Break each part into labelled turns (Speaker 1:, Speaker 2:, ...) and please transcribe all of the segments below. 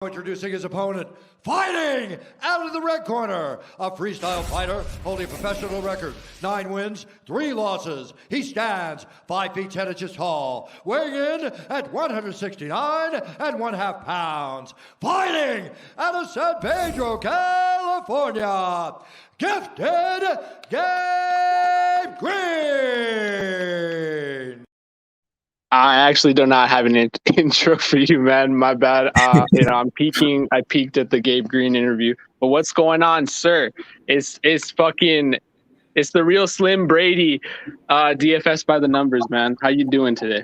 Speaker 1: Introducing his opponent, fighting out of the red corner, a freestyle fighter holding a professional record, 9 wins, 3 losses. He stands 5 feet 10 inches tall, weighing in at 169 and 1/2 pounds. Fighting out of San Pedro, California, Gifted Gabe Green.
Speaker 2: I actually do not have an intro for you, man. My bad. I'm peaking. I peaked at the Gabe Green interview. But what's going on, sir? It's the real Slim Brady, DFS by the numbers, man. How you doing today?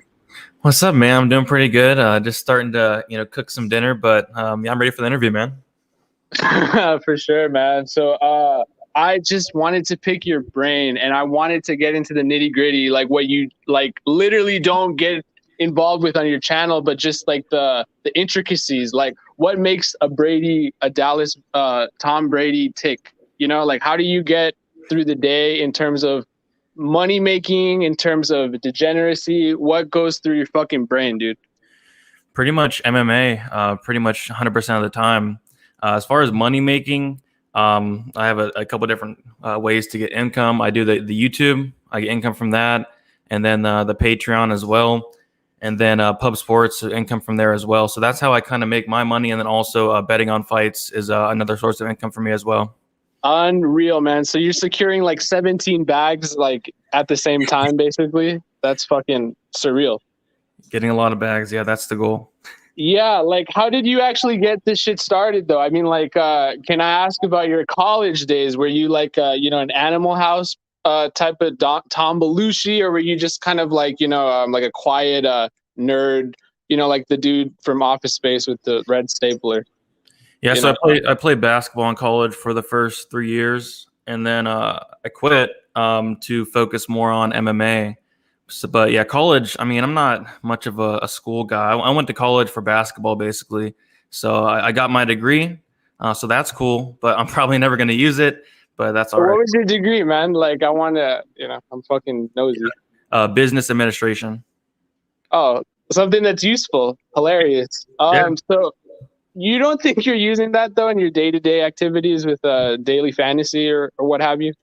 Speaker 3: What's up, man? I'm doing pretty good. Just starting to cook some dinner, but I'm ready for the interview, man.
Speaker 2: For sure, man. So I just wanted to pick your brain, and I wanted to get into the nitty gritty, like what you literally don't get involved with on your channel, but just like the intricacies, like what makes a Dallas Tom Brady tick. Like how do you get through the day in terms of money making, in terms of degeneracy? What goes through your fucking brain, dude?
Speaker 3: Pretty much MMA, pretty much 100% of the time. As far as money making, I have a couple different ways to get income. I do the YouTube. I get income from that, and then the Patreon as well, and then Pub Sports, income from there as well. So that's how I kind of make my money, and then also betting on fights is another source of income for me as well.
Speaker 2: Unreal, man. So you're securing like 17 bags like at the same time, basically. That's fucking surreal.
Speaker 3: Getting a lot of bags, yeah, that's the goal.
Speaker 2: Yeah, like how did you actually get this shit started though? I mean, like, can I ask about your college days? Were you like, an Animal House type of Tom Belushi, or were you just kind of like, like a quiet nerd, like the dude from Office Space with the red stapler?
Speaker 3: Yeah, so I played basketball in college for the first 3 years, and then I quit to focus more on MMA. So, but yeah, college, I'm not much of a school guy. I went to college for basketball, basically. So I got my degree. So that's cool, but I'm probably never going to use it, but that's all right.
Speaker 2: What was your degree, man? Like, I want to, I'm fucking nosy.
Speaker 3: Business administration.
Speaker 2: Oh, something that's useful. Hilarious.
Speaker 3: Yeah.
Speaker 2: So you don't think you're using that, though, in your day-to-day activities with daily fantasy or what have you?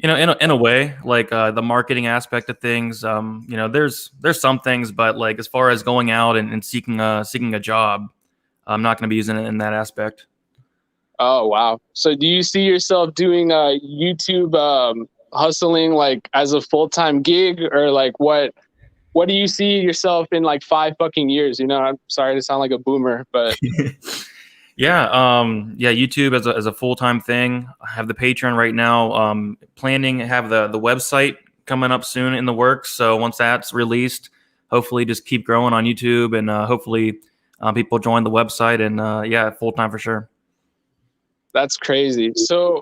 Speaker 3: In a way, like the marketing aspect of things, there's some things, but like as far as going out and seeking a job, I'm not going to be using it in that aspect.
Speaker 2: Oh, wow. So do you see yourself doing YouTube hustling like as a full-time gig, or like what do you see yourself in like 5 fucking years? I'm sorry to sound like a boomer, but
Speaker 3: Yeah, YouTube as a full-time thing. I have the Patreon right now. Planning to have the website coming up soon in the works. So once that's released, hopefully just keep growing on YouTube, and hopefully people join the website, and full-time for sure.
Speaker 2: That's crazy. So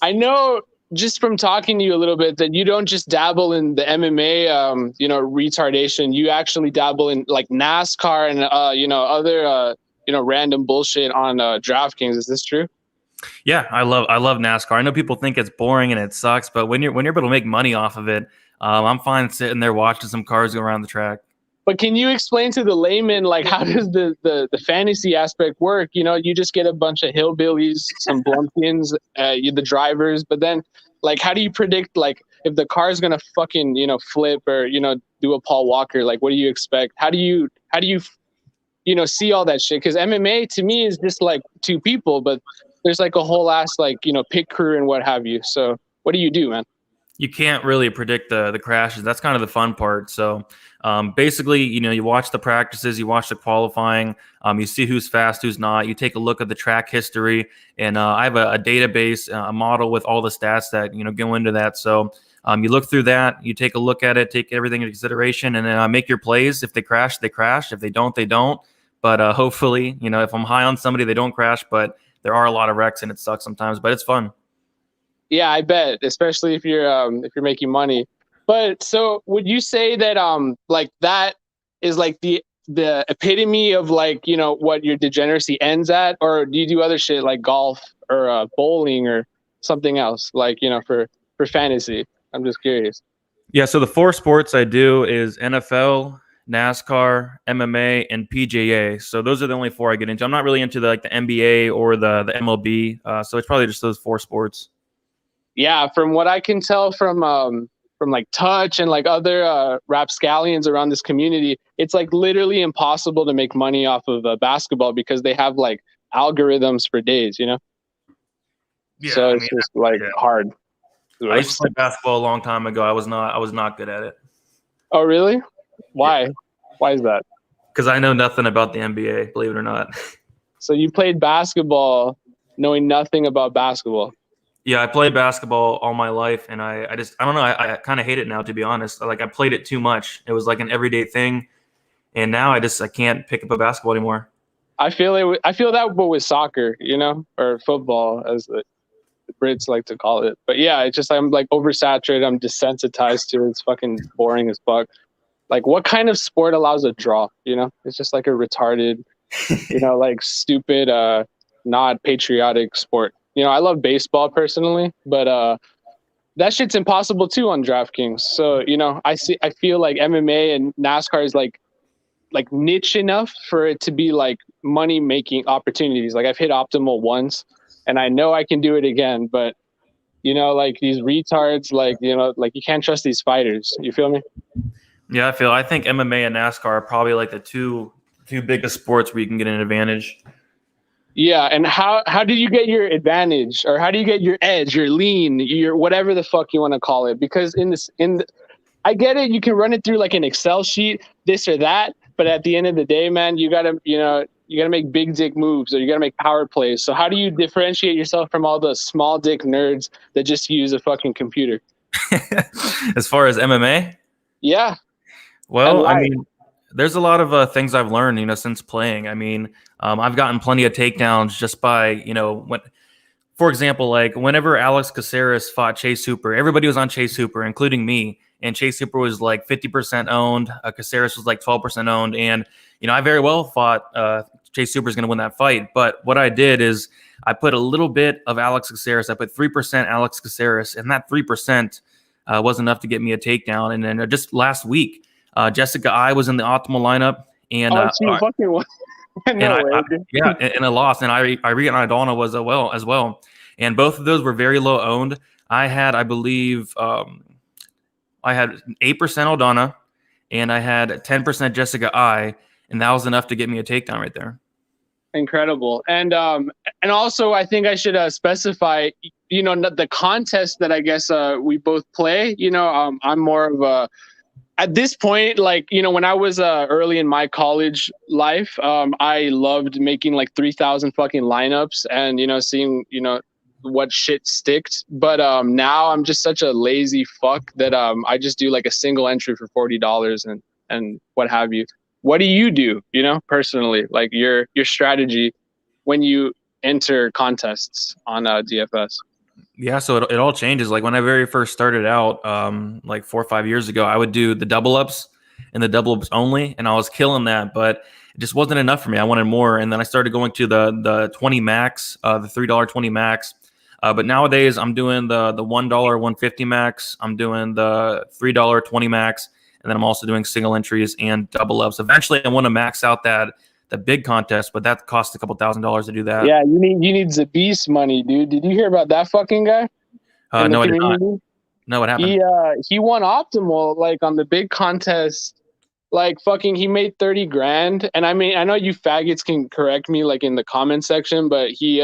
Speaker 2: I know just from talking to you a little bit that you don't just dabble in the MMA, retardation. You actually dabble in like NASCAR and other random bullshit on DraftKings. Is this true?
Speaker 3: Yeah, I love NASCAR. I know people think it's boring and it sucks, but when you're able to make money off of it, I'm fine sitting there watching some cars go around the track.
Speaker 2: But can you explain to the layman, like, how does the fantasy aspect work? You just get a bunch of hillbillies, some Blumpians, the drivers, but then, like, how do you predict, like, if the car is gonna fucking, flip or, do a Paul Walker? Like, what do you expect? How do you see all that shit? Because MMA to me is just like 2 people, but there's like a whole ass like, pit crew and what have you. So what do you do, man?
Speaker 3: You can't really predict the crashes. That's kind of the fun part. So basically, you watch the practices, you watch the qualifying, you see who's fast, who's not. You take a look at the track history, and I have a database, a model with all the stats that go into that. So you look through that, you take a look at it, take everything into consideration, and then make your plays. If they crash, they crash. If they don't, they don't. But hopefully, if I'm high on somebody, they don't crash. But there are a lot of wrecks, and it sucks sometimes, but it's fun.
Speaker 2: Yeah, I bet, especially if you're making money. But so would you say that like that is like the epitome of like, what your degeneracy ends at, or do you do other shit like golf or bowling or something else, like, for fantasy? I'm just curious.
Speaker 3: Yeah, so the 4 sports I do is NFL, NASCAR, MMA, and PGA. So those are the only 4 I get into. I'm not really into the NBA or the MLB. So it's probably just those 4 sports.
Speaker 2: Yeah, from what I can tell from like Touch and like other rapscallions around this community, it's like literally impossible to make money off of basketball because they have like algorithms for days, you know?
Speaker 3: Yeah,
Speaker 2: so it's just like hard.
Speaker 3: I used to play basketball a long time ago. I was not good at it.
Speaker 2: Oh, really? Why? Yeah. Why is that?
Speaker 3: Because I know nothing about the NBA, believe it or not.
Speaker 2: So you played basketball knowing nothing about basketball?
Speaker 3: Yeah, I played basketball all my life, and I don't know. I kind of hate it now, to be honest. Like I played it too much. It was like an everyday thing, and now I can't pick up a basketball anymore.
Speaker 2: I feel that, but with soccer, you know, or football, as the Brits like to call it. But yeah, it's just I'm like oversaturated. I'm desensitized to it. It's fucking boring as fuck. Like, what kind of sport allows a draw? You know, it's just like a retarded, you know, like stupid, not patriotic sport. You know, I love baseball personally, but that shit's impossible too on DraftKings. So, you know, I feel like MMA and NASCAR is like niche enough for it to be like money making opportunities. Like I've hit optimal once and I know I can do it again, but you know, like these retards, like, you know, like you can't trust these fighters. You feel me?
Speaker 3: Yeah, I think MMA and NASCAR are probably like the two biggest sports where you can get an advantage.
Speaker 2: Yeah, and how do you get your advantage, or how do you get your edge, your lean, your whatever the fuck you want to call it? Because I get it, you can run it through like an Excel sheet, this or that, but at the end of the day, man, you gotta make big dick moves, or you gotta make power plays. So how do you differentiate yourself from all the small dick nerds that just use a fucking computer?
Speaker 3: As far as MMA?
Speaker 2: Yeah.
Speaker 3: Well, I mean, there's a lot of things I've learned, you know, since playing. I mean, I've gotten plenty of takedowns just by, you know, for example, like whenever Alex Caceres fought Chase Hooper, everybody was on Chase Hooper, including me. And Chase Hooper was like 50% owned. Caceres was like 12% owned. And, you know, I very well thought Chase Hooper is going to win that fight. But what I did is I put a little bit of Alex Caceres. I put 3% Alex Caceres, and that 3% was enough to get me a takedown. And then just last week, Jessica I was in the optimal lineup, and
Speaker 2: fucking won. And
Speaker 3: I lost, and Irene Aldana was as well, and both of those were very low owned. I had, I believe, I had 8% Aldana, and I had 10% Jessica I, and that was enough to get me a takedown right there.
Speaker 2: Incredible. And also I think I should specify, you know, the contest that I guess we both play. You know, I'm more of a, at this point, like, you know, when I was early in my college life, I loved making like 3,000 fucking lineups and, you know, seeing, you know, what shit sticked. But now I'm just such a lazy fuck that I just do like a single entry for $40 and what have you. What do, you know, personally, like your strategy when you enter contests on DFS?
Speaker 3: Yeah, so it all changes. Like when I very first started out, like 4 or 5 years ago, I would do the double ups and the double ups only, and I was killing that, but it just wasn't enough for me. I wanted more, and then I started going to the 20 max, the $3 20 max. But nowadays, I'm doing the $1 150 max. I'm doing the $3 20 max, and then I'm also doing single entries and double ups. Eventually, I want to max out the big contest, but that costs a couple $1,000s to do that.
Speaker 2: Yeah, you need the beast money, dude. Did you hear about that fucking guy?
Speaker 3: No, I did not. No, what happened?
Speaker 2: He won optimal like on the big contest. Like fucking, he made 30 grand. And I mean, I know you faggots can correct me like in the comment section, but he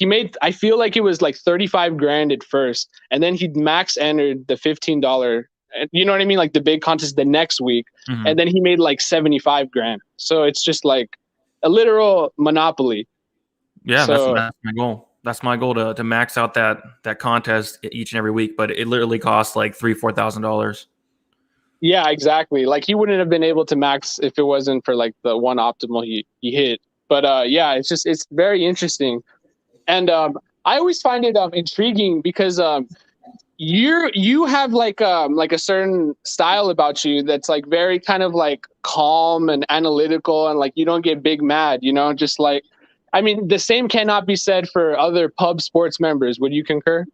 Speaker 2: made, I feel like it was like 35 grand at first, and then he max entered the $15. You know what I mean? Like the big contest the next week. Mm-hmm. And then he made like 75 grand. So it's just like a literal monopoly.
Speaker 3: Yeah, so, that's my goal. That's my goal to max out that contest each and every week. But it literally costs like $3,000-$4,000.
Speaker 2: Yeah, exactly. Like he wouldn't have been able to max if it wasn't for like the one optimal he hit. But yeah, it's very interesting. And I always find it intriguing because you have like a certain style about you that's like very kind of like calm and analytical, and like you don't get big mad, you know, just like, I mean, the same cannot be said for other pub sports members. Would you concur?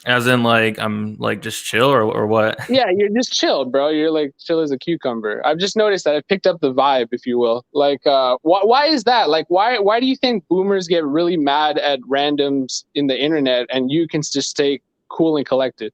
Speaker 3: As in, like, I'm like just chill, or what?
Speaker 2: Yeah, you're just chill, bro. You're like chill as a cucumber. I've just noticed that. I picked up the vibe, if you will. Like, why is that? Like, why do you think boomers get really mad at randoms in the internet, and you can just stay cool and collected?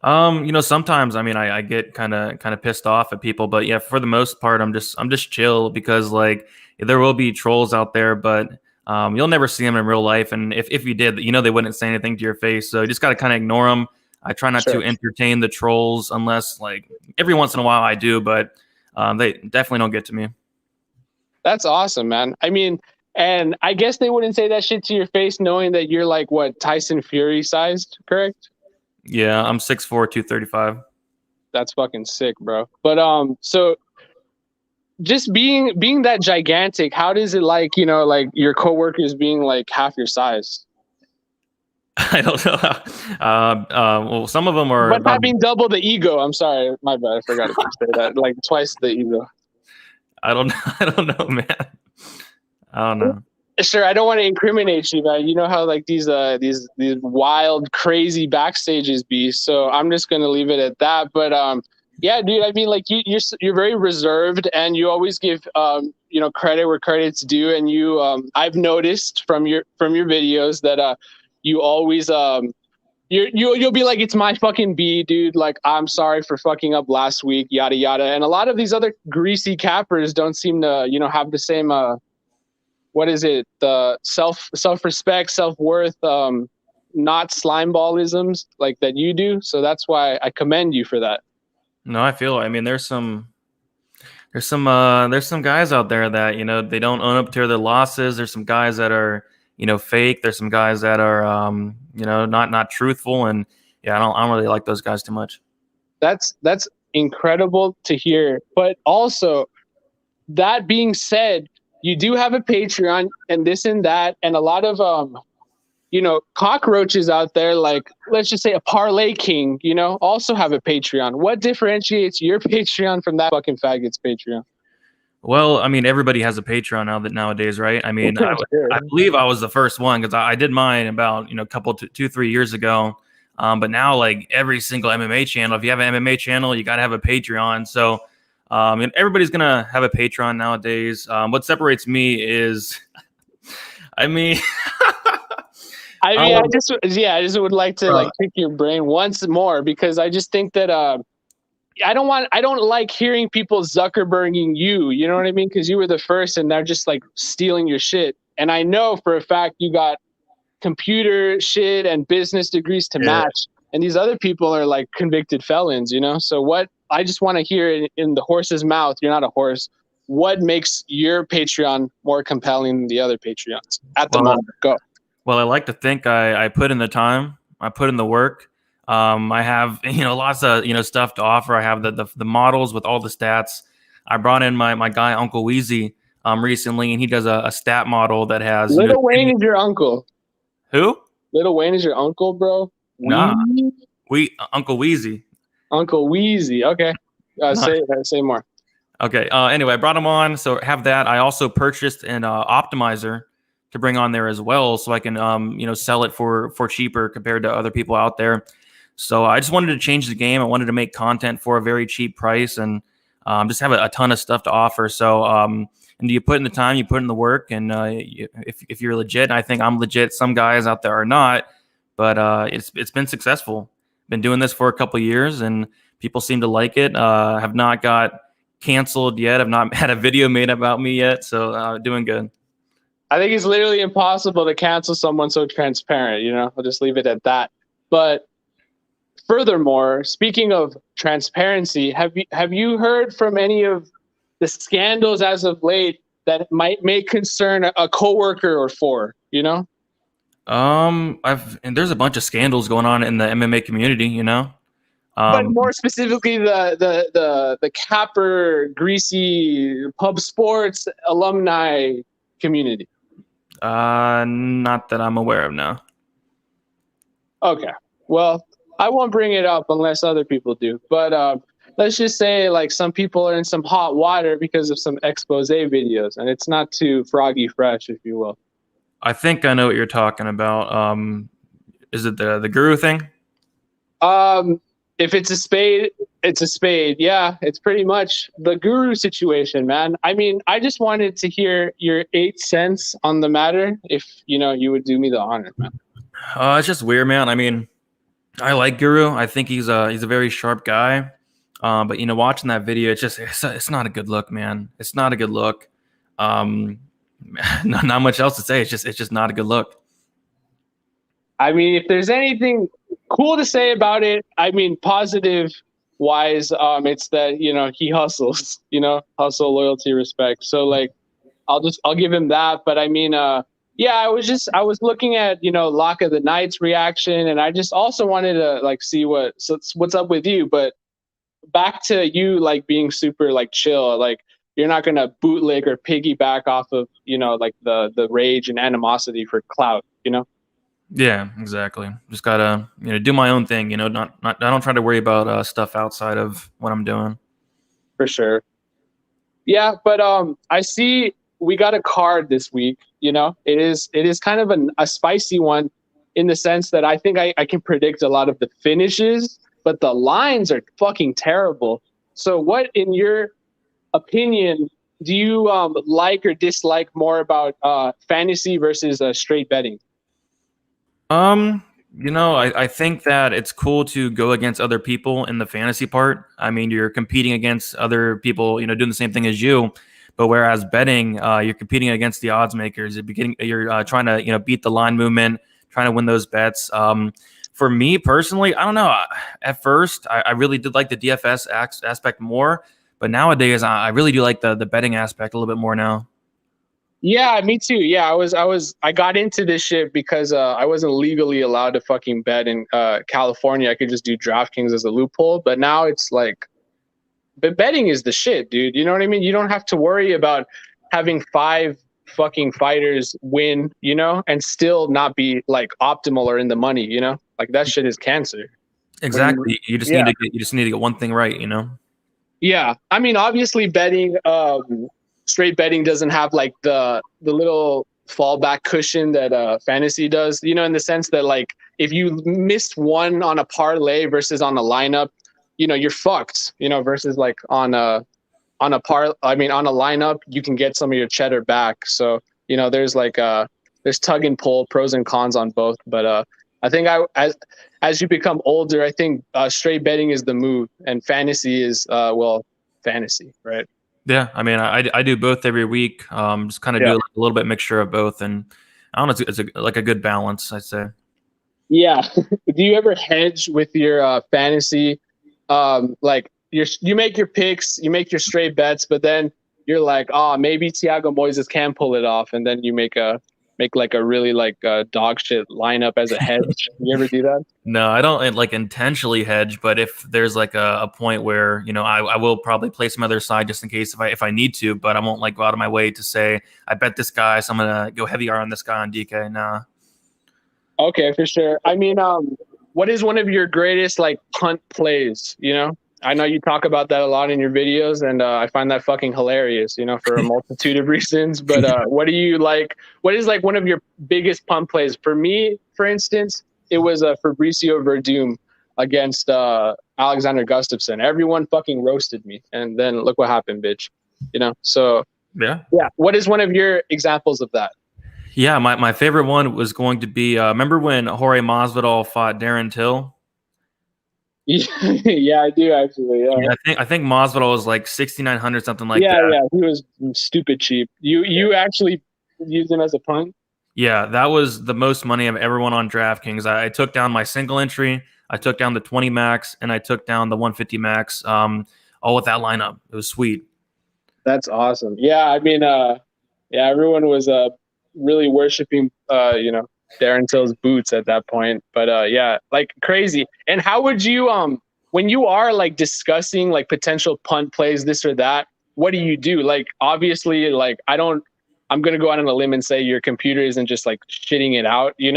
Speaker 3: Sometimes I mean I get kind of pissed off at people, but yeah, for the most part, I'm just chill because like there will be trolls out there, but you'll never see them in real life, and if you did, they wouldn't say anything to your face, so you just got to kind of ignore them. I try not
Speaker 2: Sure.
Speaker 3: to entertain the trolls unless like every once in a while I do, but they definitely don't get to me.
Speaker 2: That's awesome, man. I mean, and I guess they wouldn't say that shit to your face, knowing that you're like what, Tyson Fury sized, correct?
Speaker 3: Yeah, I'm 6'4", 235.
Speaker 2: That's fucking sick, bro. But so just being that gigantic, how does it like, like your coworkers being like half your size,
Speaker 3: I don't know. Well, some of them are
Speaker 2: but
Speaker 3: about.
Speaker 2: having double the ego? I'm sorry, my bad. I forgot to say that. Like twice the ego.
Speaker 3: I don't. I don't know, man. I don't know.
Speaker 2: Sure, I don't want to incriminate you, man. You know how like these wild, crazy backstages be. So I'm just gonna leave it at that. But yeah, dude. I mean, like you're very reserved, and you always give credit where credit's due. And I've noticed from your videos that you always you'll be like, it's my fucking B, dude. Like, I'm sorry for fucking up last week, yada yada. And a lot of these other greasy cappers don't seem to have the same what is it? The self-respect, self-worth, not slimeballisms like that you do. So that's why I commend you for that.
Speaker 3: No, I feel. I mean, there's some guys out there that they don't own up to their losses. There's some guys that are fake. There's some guys that are not truthful, and yeah, I don't really like those guys too much.
Speaker 2: That's incredible to hear. But also, that being said, you do have a Patreon and this and that, and a lot of cockroaches out there, like let's just say a Parlay King, also have a Patreon. What differentiates your Patreon from that fucking faggot's Patreon?
Speaker 3: Well, I mean, everybody has a Patreon nowadays, right? I mean, I believe I was the first one because I did mine about a couple 2-3 years ago. But now, like every single MMA channel, if you have an MMA channel, you got to have a Patreon. So and everybody's gonna have a Patreon nowadays. What separates me is, I mean,
Speaker 2: I just would like to like pick your brain once more, because I just think that I don't like hearing people Zuckerberging you. You know what I mean? Because you were the first, and they're just like stealing your shit. And I know for a fact you got computer shit and business degrees to match, and these other people are like convicted felons. So what? I just want to hear in the horse's mouth. You're not a horse. What makes your Patreon more compelling than the other Patreons at the moment? Go.
Speaker 3: Well, I like to think I put in the time. I put in the work. I have lots of stuff to offer. I have the models with all the stats. I brought in my guy Uncle Weezy recently, and he does a stat model that has
Speaker 2: Little Wayne is your uncle.
Speaker 3: Who?
Speaker 2: Little Wayne is your uncle, bro?
Speaker 3: Nah, Uncle Weezy.
Speaker 2: Uncle Weezy. Okay. Say more.
Speaker 3: Okay. Anyway, I brought him on, so have that. I also purchased an optimizer to bring on there as well, so I can sell it for cheaper compared to other people out there. So I just wanted to change the game. I wanted to make content for a very cheap price, and just have a ton of stuff to offer. So and you put in the time, you put in the work, and if you're legit, I think I'm legit. Some guys out there are not, but it's been successful. Been doing this for a couple of years, and people seem to like it. Have not got canceled yet. Have not had a video made about me yet. So doing good.
Speaker 2: I think it's literally impossible to cancel someone so transparent. I'll just leave it at that. But furthermore, speaking of transparency, have you heard from any of the scandals as of late that might make concern a coworker or four?
Speaker 3: And there's a bunch of scandals going on in the MMA community,
Speaker 2: but more specifically, the capper, greasy pub sports alumni community.
Speaker 3: Not that I'm aware of now.
Speaker 2: Okay, well, I won't bring it up unless other people do. But let's just say like some people are in some hot water because of some expose videos, and it's not too froggy fresh, if you will.
Speaker 3: I think I know what you're talking about. Is it the Guru thing?
Speaker 2: If it's a spade, it's a spade. Yeah, it's pretty much the Guru situation, man. I mean, I just wanted to hear your 8 cents on the matter. If you would do me the honor, man.
Speaker 3: It's just weird, man. I mean, I like Guru. I think he's a very sharp guy. But watching that video, it's not a good look, man. It's not a good look. Not much else to say. It's just not a good look.
Speaker 2: I mean, if there's anything cool to say about it, I mean, positive wise, it's that he hustles. Hustle, loyalty, respect. So like, I'll give him that. But I mean, yeah, I was looking at Lock of the Night's reaction, and I just also wanted to like see what's up with you. But back to you, like being super like chill, like you're not gonna bootleg or piggyback off of like the rage and animosity for clout.
Speaker 3: Yeah, exactly. Just gotta do my own thing. Not I don't try to worry about stuff outside of what I'm doing.
Speaker 2: For sure. Yeah, but I see we got a card this week. It is kind of a spicy one in the sense that I think I can predict a lot of the finishes, but the lines are fucking terrible. So what, in your opinion, do you like or dislike more about fantasy versus straight betting?
Speaker 3: I think that it's cool to go against other people in the fantasy part. I mean, you're competing against other people, doing the same thing as you. But whereas betting, you're competing against the odds makers. You're trying to, beat the line movement, trying to win those bets. For me personally, I don't know. At first, I really did like the DFS aspect more, but nowadays I really do like the betting aspect a little bit more now.
Speaker 2: Yeah, me too. Yeah, I got into this shit because I wasn't legally allowed to fucking bet in California. I could just do DraftKings as a loophole, but now it's like, but betting is the shit, dude. You know what I mean? You don't have to worry about having 5 fucking fighters win, and still not be like optimal or in the money, Like that shit is cancer.
Speaker 3: Exactly. You just need to get one thing right,
Speaker 2: Yeah. I mean, obviously betting straight betting doesn't have like the little fallback cushion that fantasy does, in the sense that like if you missed one on a parlay versus on a lineup, you're fucked, versus like on a lineup, you can get some of your cheddar back. So, there's like there's tug and pull, pros and cons on both. But I think as you become older, I think straight betting is the move, and fantasy is fantasy, right?
Speaker 3: Yeah, I mean, I do both every week. Just kind of do a little bit mixture of both, and I don't know, it's like a good balance, I'd say.
Speaker 2: Yeah. Do you ever hedge with your fantasy? Like you make your picks, you make your straight bets, but then you're like, oh, maybe Thiago Moises can pull it off, and then you make like a really like dog shit lineup as a hedge. You ever do that?
Speaker 3: No, I don't like intentionally hedge, but if there's like a point where I will probably play some other side just in case if I need to, but I won't like go out of my way to say I bet this guy, so I'm gonna go heavier on this guy on DK. Nah.
Speaker 2: Okay, for sure. I mean, what is one of your greatest like punt plays? I know you talk about that a lot in your videos, and I find that fucking hilarious, for a multitude of reasons. But what do you like? What is like one of your biggest punt plays? For me, for instance, it was Fabricio Verdum against Alexander Gustafsson. Everyone fucking roasted me, and then look what happened, bitch. So
Speaker 3: yeah.
Speaker 2: What is one of your examples of that?
Speaker 3: Yeah, my favorite one was going to be remember when Jorge Masvidal fought Darren Till?
Speaker 2: Yeah, I do actually. Yeah,
Speaker 3: I think Masvidal was like 6,900 something like that.
Speaker 2: Yeah, he was stupid cheap. You actually used him as a punt?
Speaker 3: Yeah, that was the most money I've ever won on DraftKings. I took down my single entry, I took down the 20 max, and I took down the 150 max. All with that lineup. It was sweet.
Speaker 2: That's awesome. Yeah, I mean, everyone was really worshiping, Darren Till's boots at that point. But yeah, like crazy. And how would you when you are like discussing like potential punt plays, this or that, what do you do? Like obviously, like I'm gonna go out on a limb and say your computer isn't just like shitting it out, you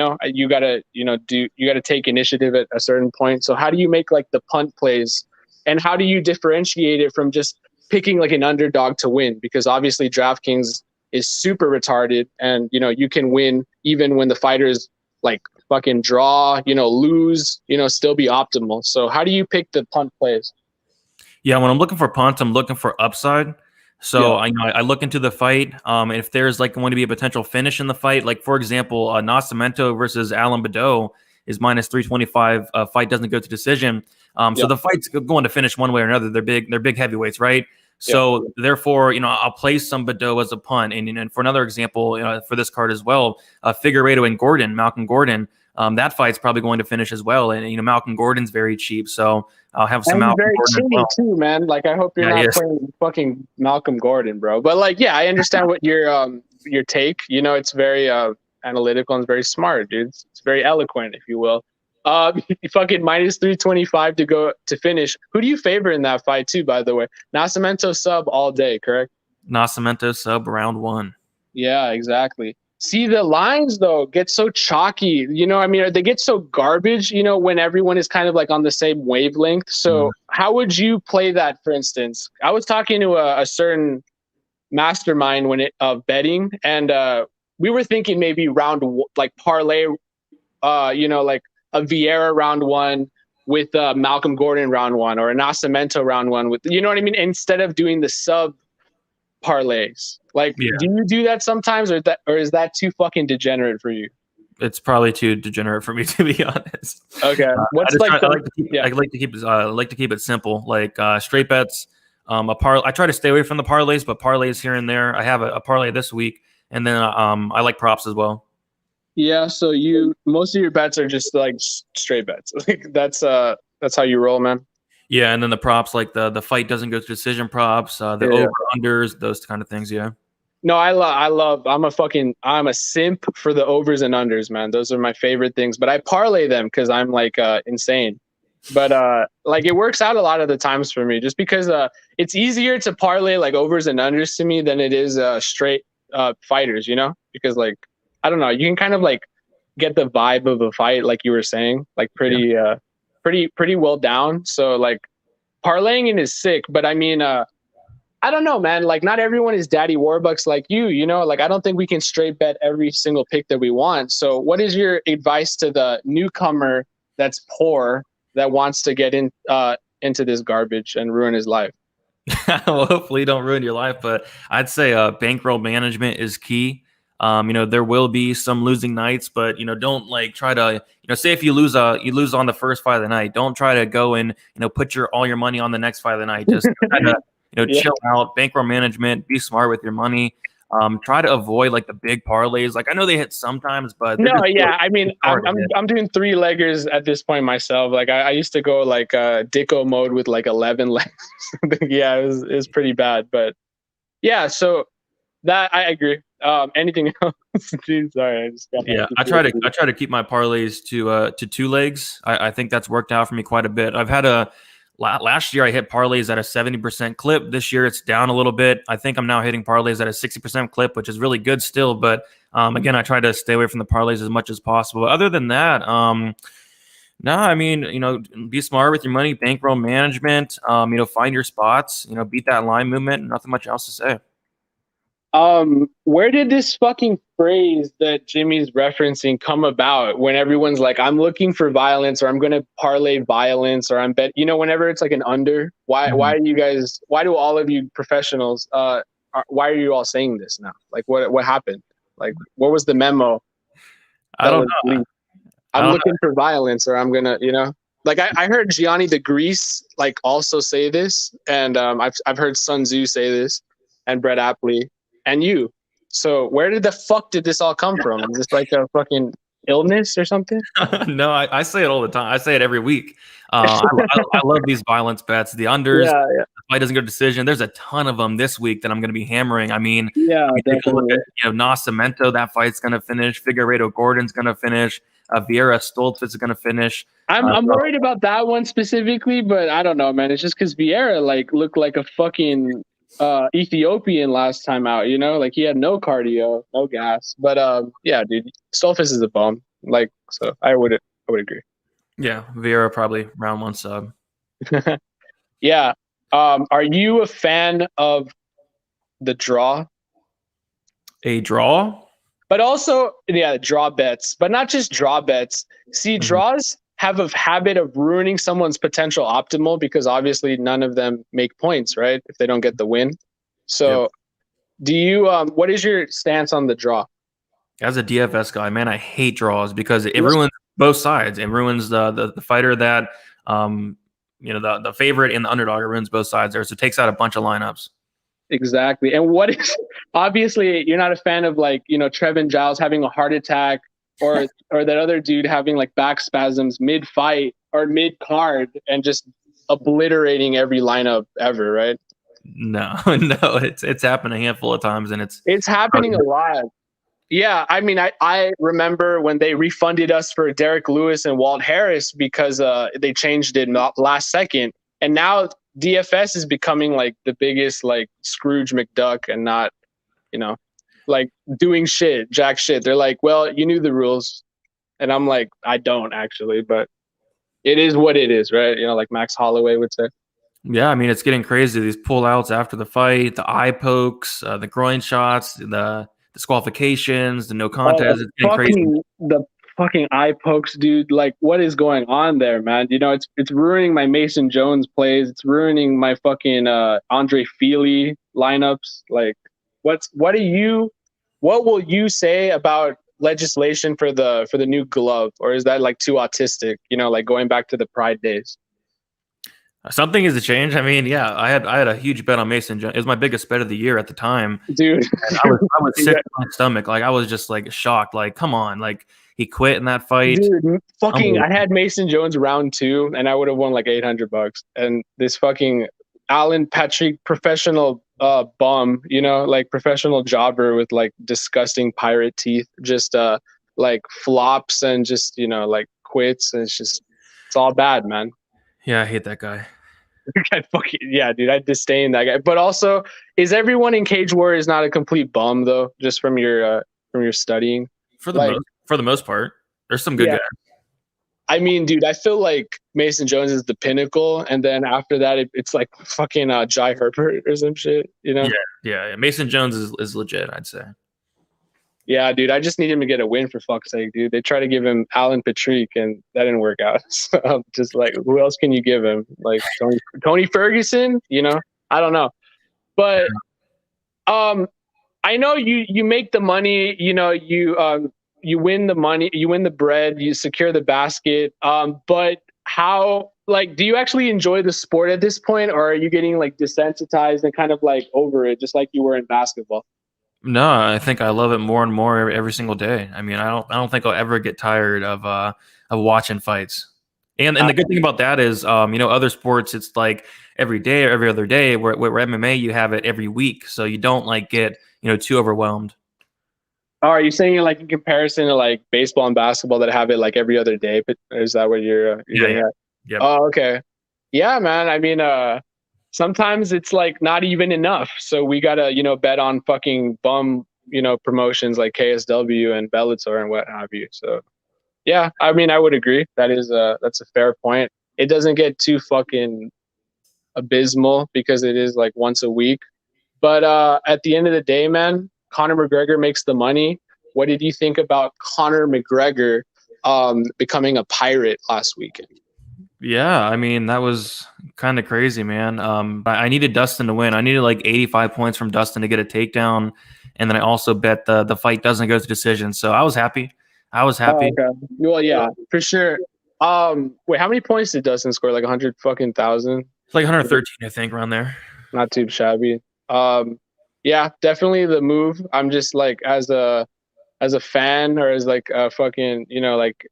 Speaker 2: gotta take initiative at a certain point. So how do you make like the punt plays, and how do you differentiate it from just picking like an underdog to win? Because obviously DraftKings is super retarded, and you can win even when the fighter is like fucking draw, lose, still be optimal. So how do you pick the punt plays?
Speaker 3: Yeah, when I'm looking for punts, I'm looking for upside. So I look into the fight. If there's like going to be a potential finish in the fight, like for example, Nascimento versus Alan Badeau is minus 325. Fight doesn't go to decision. So the fight's going to finish one way or another. They're big heavyweights, right? So therefore, I'll place some Badeau as a punt. And for another example, for this card as well, Figueiredo and Gordon, Malcolm Gordon. That fight's probably going to finish as well. And Malcolm Gordon's very cheap, so I'll have some Malcolm
Speaker 2: very
Speaker 3: Gordon
Speaker 2: cheap too, man. Like I hope you're not playing fucking Malcolm Gordon, bro. But like, yeah, I understand what your take. It's very analytical and it's very smart, dude. It's very eloquent, if you will. Fucking minus 325 to go to finish. Who do you favor in that fight too? By the way, Nascimento sub all day, correct?
Speaker 3: Nascimento sub round 1.
Speaker 2: Yeah, exactly. See, the lines though get so chalky, they get so garbage, when everyone is kind of like on the same wavelength. So how would you play that, for instance? I was talking to a certain mastermind of betting, and we were thinking maybe like parlay, like a Vieira round 1 with Malcolm Gordon round 1 or a Nascimento round 1 with, you know what I mean? Instead of doing the sub parlays. Like, do you do that sometimes, or is that too fucking degenerate for you?
Speaker 3: It's probably too degenerate for me, to be honest.
Speaker 2: Okay,
Speaker 3: I like to keep it simple, like straight bets. I try to stay away from the parlays, but parlays here and there. I have a parlay this week, and then I like props as well.
Speaker 2: Yeah, so most of your bets are just like straight bets. Like that's how you roll, man.
Speaker 3: Yeah, and then the props, like the fight doesn't go to decision props, the over unders, those kind of things. Yeah.
Speaker 2: No, I'm a simp for the overs and unders, man. Those are my favorite things. But I parlay them because I'm like insane. But like it works out a lot of the times for me, just because it's easier to parlay like overs and unders to me than it is straight fighters, because like I don't know, you can kind of like get the vibe of a fight, like you were saying, like pretty well down. So like parlaying it is sick, but I mean, I don't know, man. Like not everyone is Daddy Warbucks like you, like I don't think we can straight bet every single pick that we want. So what is your advice to the newcomer that's poor that wants to get into this garbage and ruin his life?
Speaker 3: Well, hopefully you don't ruin your life, but I'd say bankroll management is key. There will be some losing nights, but don't like try to, say if you lose on the first fight of the night, don't try to go and put all your money on the next fight of the night. Just kind of chill out, bankroll management, be smart with your money. Try to avoid like the big parlays. Like I know they hit sometimes, but
Speaker 2: I mean, I'm doing 3-leggers at this point myself. Like I used to go like Dicko mode with like 11 legs. Yeah, it was pretty bad, but yeah. So that I agree. Anything else? Dude, sorry,
Speaker 3: I try to keep my parlays to 2 legs. I think that's worked out for me quite a bit. I've had last year I hit parlays at a 70% clip. This year it's down a little bit. I think I'm now hitting parlays at a 60% clip, which is really good still. But again, I try to stay away from the parlays as much as possible. Other than that, no, I mean, be smart with your money, bankroll management. Find your spots. Beat that line movement. Nothing much else to say.
Speaker 2: Where did this fucking phrase that Jimmy's referencing come about when everyone's like, I'm looking for violence, or I'm going to parlay violence, or I'm whenever it's like an under, why do all of you professionals, why are you all saying this now? Like what happened? Like, what was the memo?
Speaker 3: I don't know.
Speaker 2: I'm looking for violence, or I'm going to, like I heard Gianni the Grease like also say this. And, I've heard Sun Tzu say this, and Brett Apley. And you. So where did the fuck did this all come from? Is this like a fucking illness or something?
Speaker 3: No, I say it all the time. I say it every week. I love these violence bets. The unders, the fight doesn't go to decision. There's a ton of them this week that I'm going to be hammering. I mean, take a look at Nascimento. That fight's going to finish. Figueiredo Gordon's going to finish. Vieira Stoltz is going to finish.
Speaker 2: I'm worried about that one specifically, but I don't know, man. It's just because Vieira like looked like a fucking Ethiopian last time out, like he had no cardio, no gas. But yeah, dude, Stolfus is a bum. Like, so I would agree.
Speaker 3: Yeah, Vieira probably round 1 sub.
Speaker 2: Yeah. Are you a fan of the draw?
Speaker 3: A draw?
Speaker 2: But also, yeah, draw bets, but not just draw bets. See,
Speaker 3: Mhm.
Speaker 2: draws have a habit of ruining someone's potential optimal because obviously none of them make points, right? If they don't get the win.
Speaker 3: Yep.
Speaker 2: So, do you? What is your stance on the draw?
Speaker 3: As a DFS guy, man, I hate draws because it ruins both sides. It ruins the fighter that the favorite and the underdog. It ruins both sides there. So it takes out a bunch of lineups.
Speaker 2: Exactly. And what is obviously you're not a fan of like, Trevin Giles having a heart attack or that other dude having like back spasms mid fight or mid card and just obliterating every lineup ever, right?
Speaker 3: No, no, it's happened a handful of times, and
Speaker 2: It's happening a lot. Yeah, I mean, I remember when they refunded us for Derek Lewis and Walt Harris because they changed it last second, and now DFS is becoming like the biggest like Scrooge McDuck and not, like doing shit, jack shit. They're like, well, you knew the rules, and I'm like, I don't actually, but it is what it is, right? Like Max Holloway would say.
Speaker 3: yeah. I mean, it's getting crazy. These pullouts after the fight, the eye pokes, the groin shots, the disqualifications, the no contest. It's getting crazy.
Speaker 2: The fucking eye pokes, dude. Like, what is going on there, man? It's ruining my Mason Jones plays. It's ruining my fucking Andre Feely lineups. Like, what will you say about legislation for the new glove, or is that like too autistic? Like going back to the Pride days.
Speaker 3: Something is a change. I mean, yeah, I had a huge bet on Mason Jones. It was my biggest bet of the year at the time.
Speaker 2: Dude.
Speaker 3: And I was sick to my stomach. Like I was just like shocked. Like, come on, like he quit in that fight.
Speaker 2: Dude, fucking, I had Mason Jones round 2, and I would have won like $800. And this fucking Alan Patrick professional bum, like professional jobber with like disgusting pirate teeth, just like flops and just like quits, and it's all bad, man.
Speaker 3: Yeah, I hate that guy.
Speaker 2: Yeah, dude, I disdain that guy. But also, is everyone in Cage Warriors not a complete bum though? Just from your studying,
Speaker 3: For the most part, there's some good guys.
Speaker 2: I mean, dude, I feel like Mason Jones is the pinnacle, and then after that, it's like fucking Jai Herbert or some shit,
Speaker 3: Yeah. Mason Jones is legit, I'd say.
Speaker 2: Yeah, dude, I just need him to get a win for fuck's sake, dude. They try to give him Alan Patrick, and that didn't work out. So I'm just like, who else can you give him? Like Tony Ferguson, I don't know, but I know you make the money, you win the money, you win the bread, you secure the basket. But how, like, do you actually enjoy the sport at this point, or are you getting like desensitized and kind of like over it, just like you were in basketball?
Speaker 3: No, I think I love it more and more every single day. I mean, I don't think I'll ever get tired of watching fights. And the good thing about that is, other sports, it's like every day or every other day. Where MMA, you have it every week, so you don't like get too overwhelmed.
Speaker 2: Oh, are you saying like in comparison to like baseball and basketball that have it like every other day? But is that what you're getting at?
Speaker 3: Yep.
Speaker 2: Oh, okay. Yeah, man. I mean, sometimes it's like not even enough. So we gotta, bet on fucking bum, promotions like KSW and Bellator and what have you. So yeah, I mean, I would agree. That's a fair point. It doesn't get too fucking abysmal because it is like once a week. But at the end of the day, man, Conor McGregor makes the money. What did you think about Conor McGregor becoming a pirate last weekend?
Speaker 3: Yeah, I mean, that was kind of crazy, man. I needed Dustin to win. I needed like 85 points from Dustin to get a takedown. And then I also bet the fight doesn't go to decision. So I was happy.
Speaker 2: Oh, okay. Well, yeah, for sure. Wait, how many points did Dustin score? Like 100 fucking thousand?
Speaker 3: It's like 113, I think, around there.
Speaker 2: Not too shabby. Yeah, definitely the move. I'm just like as a fan or as like a fucking, like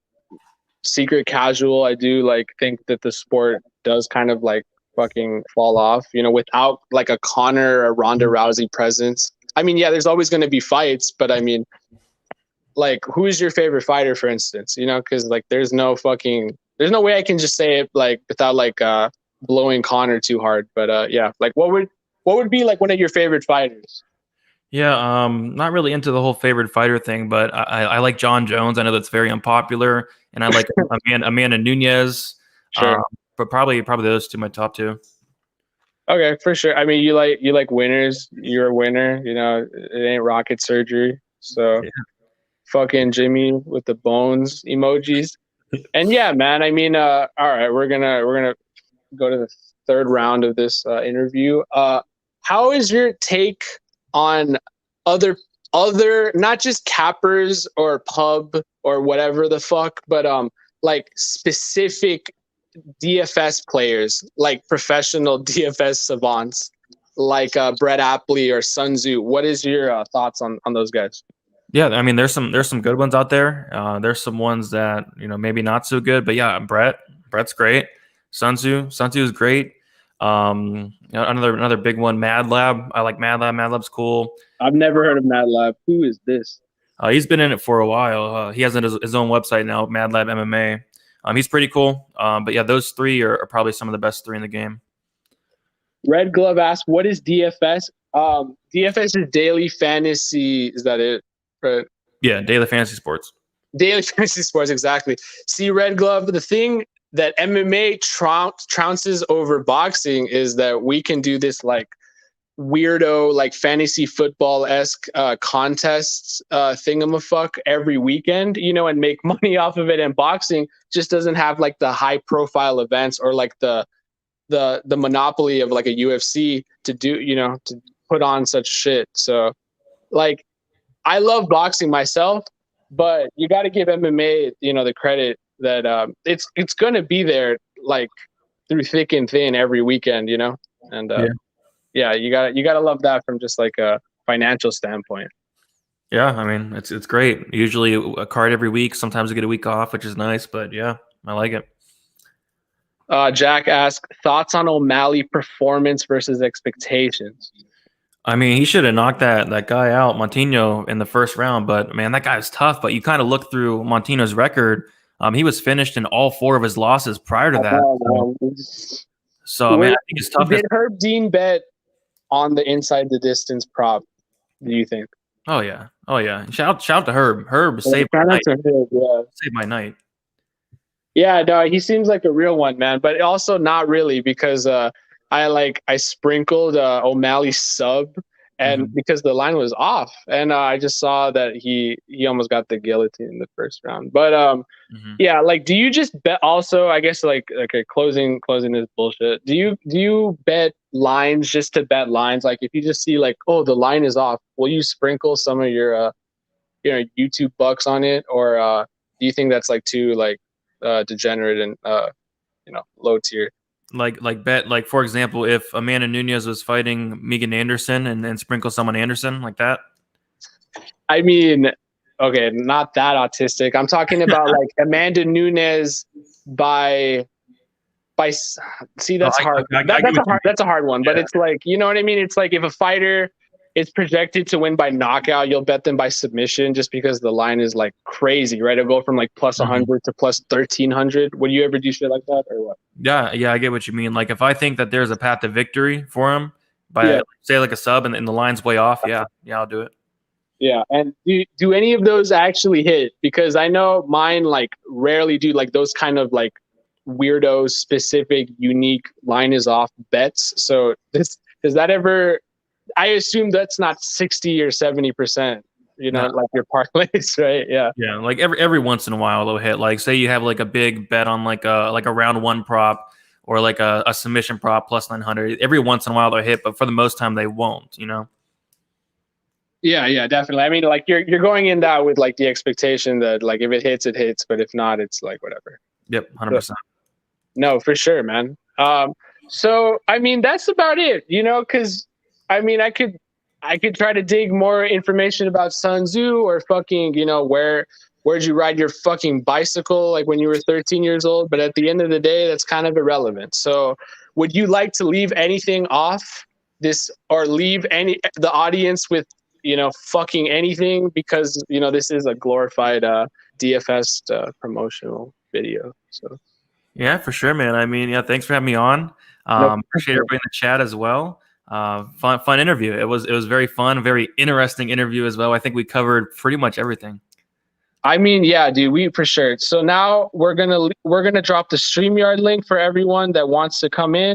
Speaker 2: secret casual, I do like think that the sport does kind of like fucking fall off, without like a Conor or Ronda Rousey presence. I mean, yeah, there's always going to be fights, but I mean, like, who is your favorite fighter, for instance? Because like there's no way I can just say it like without like blowing Conor too hard. But yeah, like what would be like one of your favorite fighters?
Speaker 3: Yeah, not really into the whole favorite fighter thing, but I like John Jones. I know that's very unpopular, and I like Amanda Nunes.
Speaker 2: Sure.
Speaker 3: But probably those two, my top two.
Speaker 2: Okay, for sure. I mean, you like winners. You're a winner. It ain't rocket surgery. So fucking Jimmy with the bones emojis. And yeah, man. I mean, all right, we're gonna go to the third round of this interview. How is your take on other not just cappers or pub or whatever the fuck, but like specific DFS players, like professional DFS savants, like Brett Apley or Sun Tzu? What is your thoughts on those guys?
Speaker 3: Yeah, I mean, there's some good ones out there. There's some ones that maybe not so good, but yeah, Brett's great. Sun Tzu is great. Another big one, Mad Lab. I like Mad Lab. Mad Lab's cool.
Speaker 2: I've never heard of Mad Lab. Who is this?
Speaker 3: He's been in it for a while. He has his own website now, Mad Lab MMA. He's pretty cool. But yeah, those three are probably some of the best three in the game.
Speaker 2: Red Glove asks, what is DFS? DFS is daily fantasy. Is that it? Right.
Speaker 3: Yeah, daily fantasy sports.
Speaker 2: Daily fantasy sports, exactly. See, Red Glove, the thing that MMA trounces over boxing is that we can do this like weirdo, like fantasy football-esque contests thingamafuck every weekend, and make money off of it. And boxing just doesn't have like the high-profile events or like the monopoly of like a UFC to do, to put on such shit. So, like, I love boxing myself, but you got to give MMA, the credit that it's going to be there like through thick and thin every weekend, and yeah, you got to love that from just like a financial standpoint.
Speaker 3: Yeah, I mean, it's great. Usually a card every week. Sometimes we get a week off, which is nice, but yeah, I like it.
Speaker 2: Jack asks, thoughts on O'Malley performance versus expectations?
Speaker 3: I mean, he should have knocked that guy out, Montino, in the first round. But man, that guy was tough. But you kind of look through Montino's record. He was finished in all 4 of his losses prior to that. So man, I think it's tough.
Speaker 2: Did Herb Dean bet on the inside the distance prop? Do you think?
Speaker 3: Oh yeah. Shout out to Herb. Herb saved my night. Saved my night.
Speaker 2: Yeah, no, he seems like a real one, man. But also not really, because I sprinkled O'Malley sub, and because the line was off, and I just saw that he almost got the guillotine in the first round. But yeah, like, do you just bet? Also, I guess like a closing is bullshit. Do you bet lines just to bet lines? Like, if you just see like, oh, the line is off, will you sprinkle some of your YouTube bucks on it, or do you think that's like too like degenerate and low tier?
Speaker 3: Like bet, like, for example, if Amanda Nunes was fighting Megan Anderson and then sprinkle someone Anderson like that.
Speaker 2: I mean, okay, not that autistic. I'm talking about like Amanda Nunes by see, that's hard. That's a hard one, but it's like, you know what I mean? It's like if a fighter is projected to win by knockout, you'll bet them by submission just because the line is like crazy, right? It'll go from like plus 100 to plus 1,300. Would you ever do shit like that, or what?
Speaker 3: Yeah, I get what you mean. Like, if I think that there's a path to victory for him by say like a sub and the line's way off, yeah, I'll do it.
Speaker 2: Yeah, and do any of those actually hit? Because I know mine like rarely do like those kind of like weirdo specific unique line is off bets. So does that ever? I assume that's not 60 or 70%. No. Like your parlays, right? Yeah.
Speaker 3: Yeah, like every once in a while they'll hit. Like, say you have like a big bet on like a round 1 prop or like a submission prop plus 900. Every once in a while they'll hit, but for the most time they won't.
Speaker 2: Yeah, definitely. I mean, like you're going in that with like the expectation that like if it hits, it hits, but if not, it's like whatever.
Speaker 3: Yep, 100%.
Speaker 2: No, for sure, man. So I mean, that's about it. Because I mean, I could try to dig more information about Sun Tzu or fucking, where'd you ride your fucking bicycle like when you were 13 years old? But at the end of the day, that's kind of irrelevant. So would you like to leave anything off this, or leave the audience with, fucking anything? Because, this is a glorified DFS promotional video. So
Speaker 3: yeah, for sure, man. I mean, yeah, thanks for having me on. Appreciate everybody in the chat as well. Fun interview. It was very fun, very interesting interview as well. I think we covered pretty much everything.
Speaker 2: I mean, yeah, dude, we for sure. So now we're gonna drop the StreamYard link for everyone that wants to come in.